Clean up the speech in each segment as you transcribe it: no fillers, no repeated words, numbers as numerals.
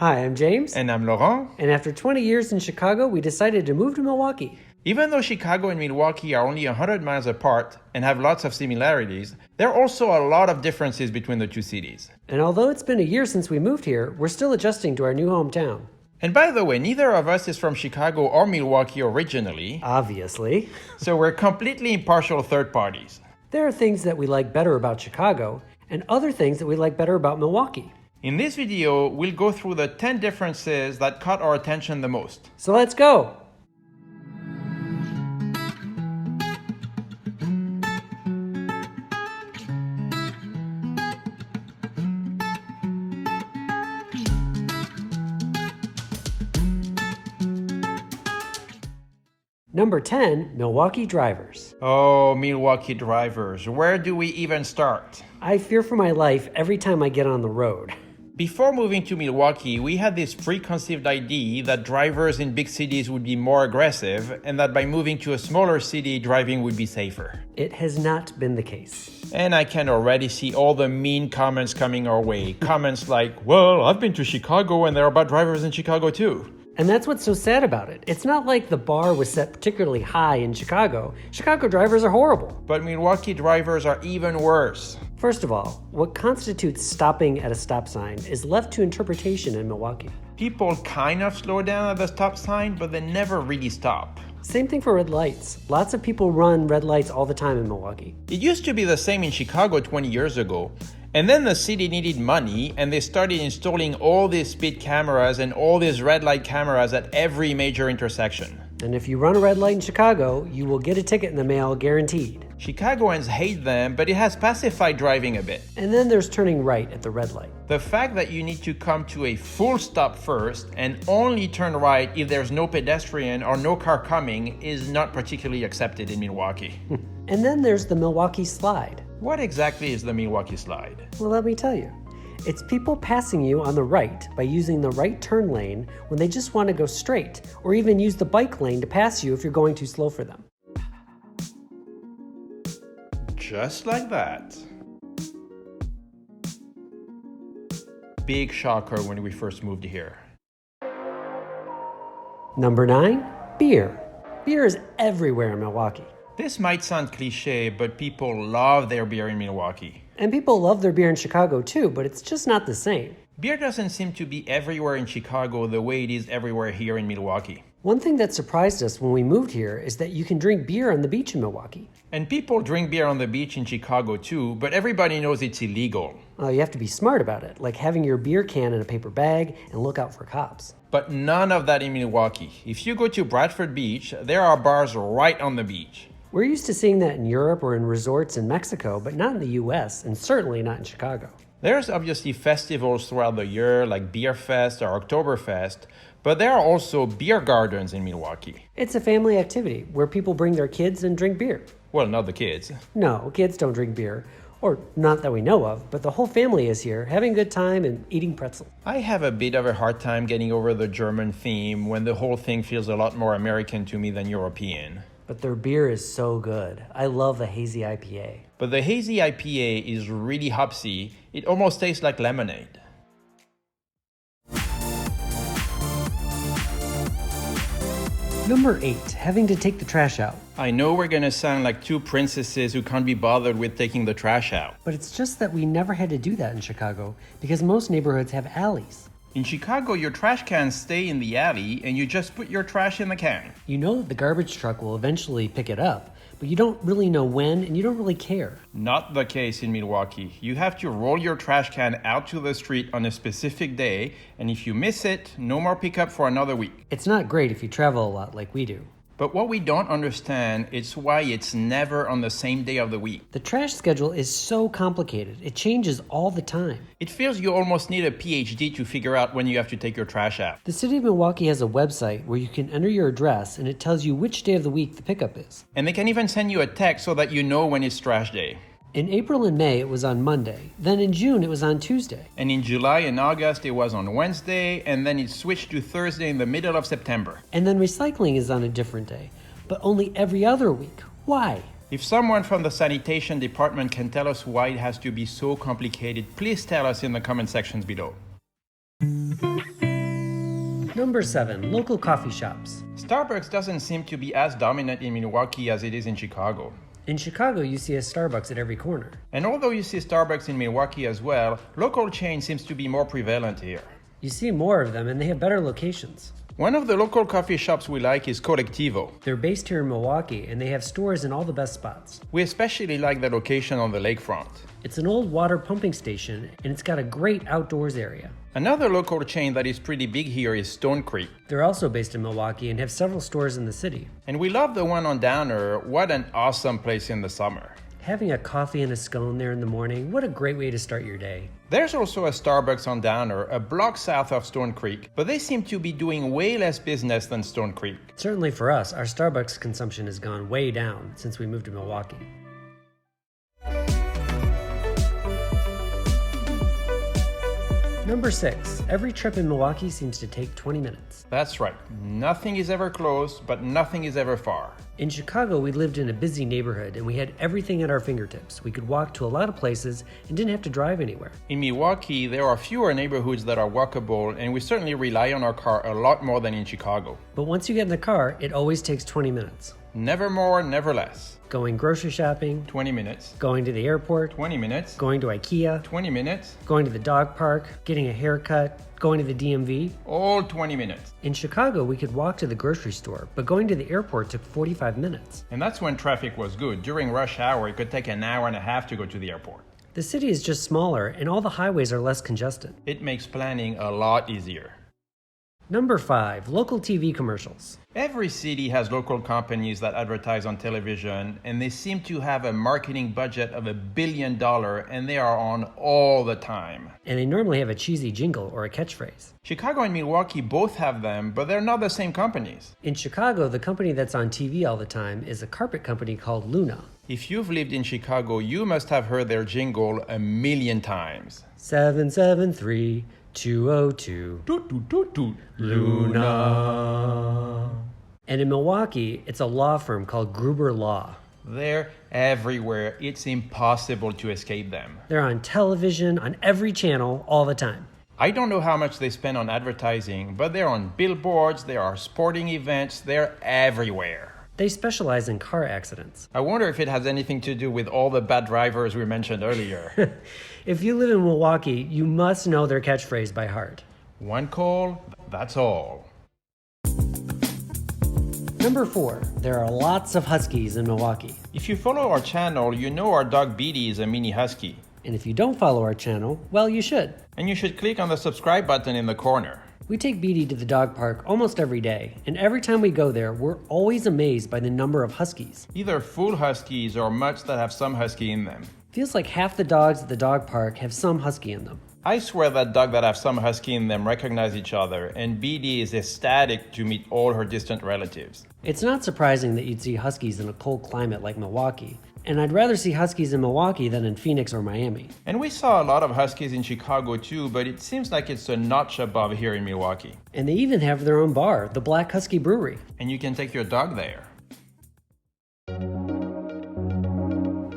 Hi, I'm James. And I'm Laurent. And after 20 years in Chicago, we decided to move to Milwaukee. Even though Chicago and Milwaukee are only 100 miles apart and have lots of similarities, there are also a lot of differences between the two cities. And although it's been a year since we moved here, we're still adjusting to our new hometown. And by the way, neither of us is from Chicago or Milwaukee originally. Obviously. So we're completely impartial third parties. There are things that we like better about Chicago and other things that we like better about Milwaukee. In this video, we'll go through the 10 differences that caught our attention the most. So let's go! Number 10, Milwaukee Drivers. Oh, Milwaukee Drivers. Where do we even start? I fear for my life every time I get on the road. Before moving to Milwaukee, we had this preconceived idea that drivers in big cities would be more aggressive and that by moving to a smaller city, driving would be safer. It has not been the case. And I can already see all the mean comments coming our way. Comments like, well, I've been to Chicago and there are bad drivers in Chicago too. And that's what's so sad about it. It's not like the bar was set particularly high in Chicago. Chicago drivers are horrible. But Milwaukee drivers are even worse. First of all, what constitutes stopping at a stop sign is left to interpretation in Milwaukee. People kind of slow down at the stop sign, but they never really stop. Same thing for red lights. Lots of people run red lights all the time in Milwaukee. It used to be the same in Chicago 20 years ago. And then the city needed money, and they started installing all these speed cameras and all these red light cameras at every major intersection. And if you run a red light in Chicago, you will get a ticket in the mail, guaranteed. Chicagoans hate them, but it has pacified driving a bit. And then there's turning right at the red light. The fact that you need to come to a full stop first and only turn right if there's no pedestrian or no car coming is not particularly accepted in Milwaukee. And then there's the Milwaukee Slide. What exactly is the Milwaukee Slide? Well, let me tell you. It's people passing you on the right by using the right turn lane when they just want to go straight, or even use the bike lane to pass you if you're going too slow for them. Just like that. Big shocker when we first moved here. Number 9, beer. Beer is everywhere in Milwaukee. This might sound cliche, but people love their beer in Milwaukee. And people love their beer in Chicago too, but it's just not the same. Beer doesn't seem to be everywhere in Chicago the way it is everywhere here in Milwaukee. One thing that surprised us when we moved here is that you can drink beer on the beach in Milwaukee. And people drink beer on the beach in Chicago too, but everybody knows it's illegal. You have to be smart about it, like having your beer can in a paper bag and look out for cops. But none of that in Milwaukee. If you go to Bradford Beach, there are bars right on the beach. We're used to seeing that in Europe or in resorts in Mexico, but not in the US, and certainly not in Chicago. There's obviously festivals throughout the year like Beer Fest or Oktoberfest, but there are also beer gardens in Milwaukee. It's a family activity where people bring their kids and drink beer. Well, not the kids. No, kids don't drink beer, or not that we know of, but the whole family is here, having a good time and eating pretzel. I have a bit of a hard time getting over the German theme when the whole thing feels a lot more American to me than European. But their beer is so good. I love the hazy IPA. But the hazy IPA is really hopsy. It almost tastes like lemonade. Number 8, having to take the trash out. I know we're gonna sound like two princesses who can't be bothered with taking the trash out. But it's just that we never had to do that in Chicago because most neighborhoods have alleys. In Chicago, your trash cans stay in the alley and you just put your trash in the can. You know that the garbage truck will eventually pick it up, but you don't really know when and you don't really care. Not the case in Milwaukee. You have to roll your trash can out to the street on a specific day, and if you miss it, no more pickup for another week. It's not great if you travel a lot like we do. But what we don't understand is why it's never on the same day of the week. The trash schedule is so complicated. It changes all the time. It feels you almost need a PhD to figure out when you have to take your trash out. The city of Milwaukee has a website where you can enter your address and it tells you which day of the week the pickup is. And they can even send you a text so that you know when it's trash day. In April and May, it was on Monday. Then in June, it was on Tuesday. And in July and August, it was on Wednesday, and then it switched to Thursday in the middle of September. And then recycling is on a different day, but only every other week. Why? If someone from the sanitation department can tell us why it has to be so complicated, please tell us in the comment sections below. Number 7. Local coffee shops. Starbucks doesn't seem to be as dominant in Milwaukee as it is in Chicago. In Chicago, you see a Starbucks at every corner. And although you see Starbucks in Milwaukee as well, local chain seems to be more prevalent here. You see more of them, and they have better locations. One of the local coffee shops we like is Collectivo. They're based here in Milwaukee, and they have stores in all the best spots. We especially like the location on the lakefront. It's an old water pumping station, and it's got a great outdoors area. Another local chain that is pretty big here is Stone Creek. They're also based in Milwaukee and have several stores in the city. And we love the one on Downer. What an awesome place in the summer. Having a coffee and a scone there in the morning, what a great way to start your day. There's also a Starbucks on Downer, a block south of Stone Creek, but they seem to be doing way less business than Stone Creek. Certainly for us, our Starbucks consumption has gone way down since we moved to Milwaukee. Number 6. Every trip in Milwaukee seems to take 20 minutes. That's right. Nothing is ever close, but nothing is ever far. In Chicago, we lived in a busy neighborhood and we had everything at our fingertips. We could walk to a lot of places and didn't have to drive anywhere. In Milwaukee, there are fewer neighborhoods that are walkable, and we certainly rely on our car a lot more than in Chicago. But once you get in the car, it always takes 20 minutes. Never more, never less. Going grocery shopping, 20 minutes. going to the airport, 20 minutes. going to IKEA, 20 minutes. going to the dog park, getting a haircut, going to the DMV. All 20 minutes. In Chicago, we could walk to the grocery store, but going to the airport took 45 minutes. And that's when traffic was good. During rush hour, it could take an hour and a half to go to the airport. The city is just smaller and all the highways are less congested. It makes planning a lot easier. Number 5. Local TV commercials. Every city has local companies that advertise on television, and they seem to have a marketing budget of $1 billion, and they are on all the time. And they normally have a cheesy jingle or a catchphrase. Chicago and Milwaukee both have them, but they're not the same companies. In Chicago, the company that's on TV all the time is a carpet company called Luna. If you've lived in Chicago, you must have heard their jingle 1,000,000 times. 773 202 Toot, toot, toot, toot. Luna. And in Milwaukee, it's a law firm called Gruber Law. They're everywhere. It's impossible to escape them. They're on television, on every channel, all the time. I don't know how much they spend on advertising, but they're on billboards, there are sporting events, they're everywhere. They specialize in car accidents. I wonder if it has anything to do with all the bad drivers we mentioned earlier. If you live in Milwaukee, you must know their catchphrase by heart. One call, that's all. Number 4. There are lots of Huskies in Milwaukee. If you follow our channel, you know our dog Beatty is a mini husky. And if you don't follow our channel, well, you should. And you should click on the subscribe button in the corner. We take Beatty to the dog park almost every day, and every time we go there, we're always amazed by the number of Huskies. Either full huskies or mutts that have some husky in them. Feels like half the dogs at the dog park have some Husky in them. I swear that dogs that have some husky in them recognize each other, and Beatty is ecstatic to meet all her distant relatives. It's not surprising that you'd see Huskies in a cold climate like Milwaukee, and I'd rather see Huskies in Milwaukee than in Phoenix or Miami. And we saw a lot of huskies in Chicago too, but it seems like it's a notch above here in Milwaukee. And they even have their own bar, the Black Husky Brewery. And you can take your dog there.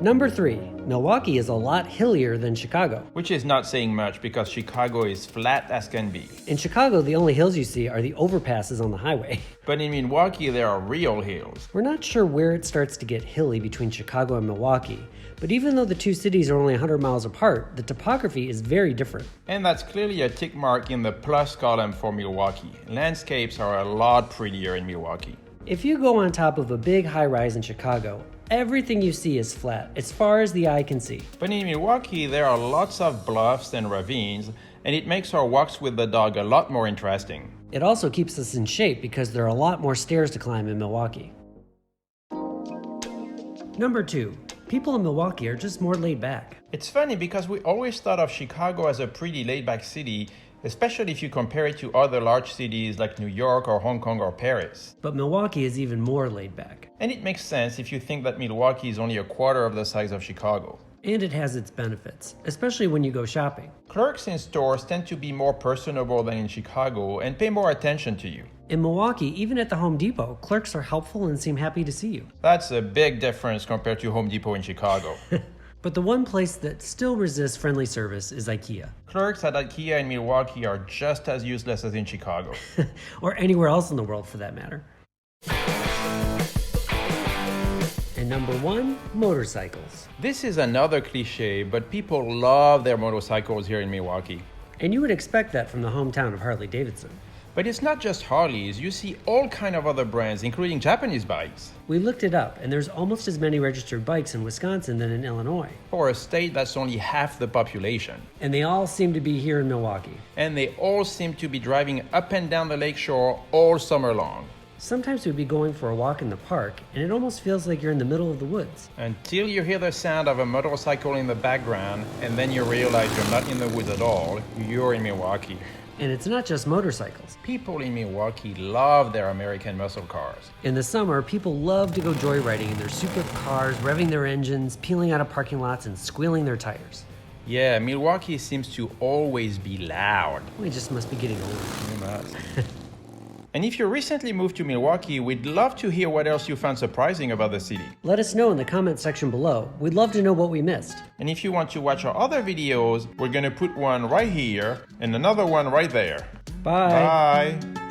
Number 3. Milwaukee is a lot hillier than Chicago. Which is not saying much because Chicago is flat as can be. In Chicago, the only hills you see are the overpasses on the highway. But in Milwaukee, there are real hills. We're not sure where it starts to get hilly between Chicago and Milwaukee, but even though the two cities are only 100 miles apart, the topography is very different. And that's clearly a tick mark in the plus column for Milwaukee. Landscapes are a lot prettier in Milwaukee. If you go on top of a big high-rise in Chicago, everything you see is flat, as far as the eye can see. But in Milwaukee, there are lots of bluffs and ravines, and it makes our walks with the dog a lot more interesting. It also keeps us in shape because there are a lot more stairs to climb in Milwaukee. Number 2. People in Milwaukee are just more laid back. It's funny because we always thought of Chicago as a pretty laid-back city, especially if you compare it to other large cities like New York or Hong Kong or Paris. But Milwaukee is even more laid back. And it makes sense if you think that Milwaukee is only a quarter of the size of Chicago. And it has its benefits, especially when you go shopping. Clerks in stores tend to be more personable than in Chicago and pay more attention to you. In Milwaukee, even at the Home Depot, clerks are helpful and seem happy to see you. That's a big difference compared to Home Depot in Chicago. But the one place that still resists friendly service is IKEA. Clerks at IKEA in Milwaukee are just as useless as in Chicago. Or anywhere else in the world for that matter. And number 1, motorcycles. This is another cliche, but people love their motorcycles here in Milwaukee. And you would expect that from the hometown of Harley-Davidson. But it's not just Harleys, you see all kind of other brands, including Japanese bikes. We looked it up, and there's almost as many registered bikes in Wisconsin than in Illinois. For a state that's only half the population. And they all seem to be here in Milwaukee. And they all seem to be driving up and down the lakeshore all summer long. Sometimes we'd be going for a walk in the park, and it almost feels like you're in the middle of the woods. Until you hear the sound of a motorcycle in the background, and then you realize you're not in the woods at all, you're in Milwaukee. And it's not just motorcycles. People in Milwaukee love their American muscle cars. In the summer, people love to go joyriding in their souped-up cars, revving their engines, peeling out of parking lots, and squealing their tires. Yeah, Milwaukee seems to always be loud. We just must be getting older. You must. And if you recently moved to Milwaukee, we'd love to hear what else you found surprising about the city. Let us know in the comment section below. We'd love to know what we missed. And if you want to watch our other videos, we're gonna put one right here and another one right there. Bye. Bye.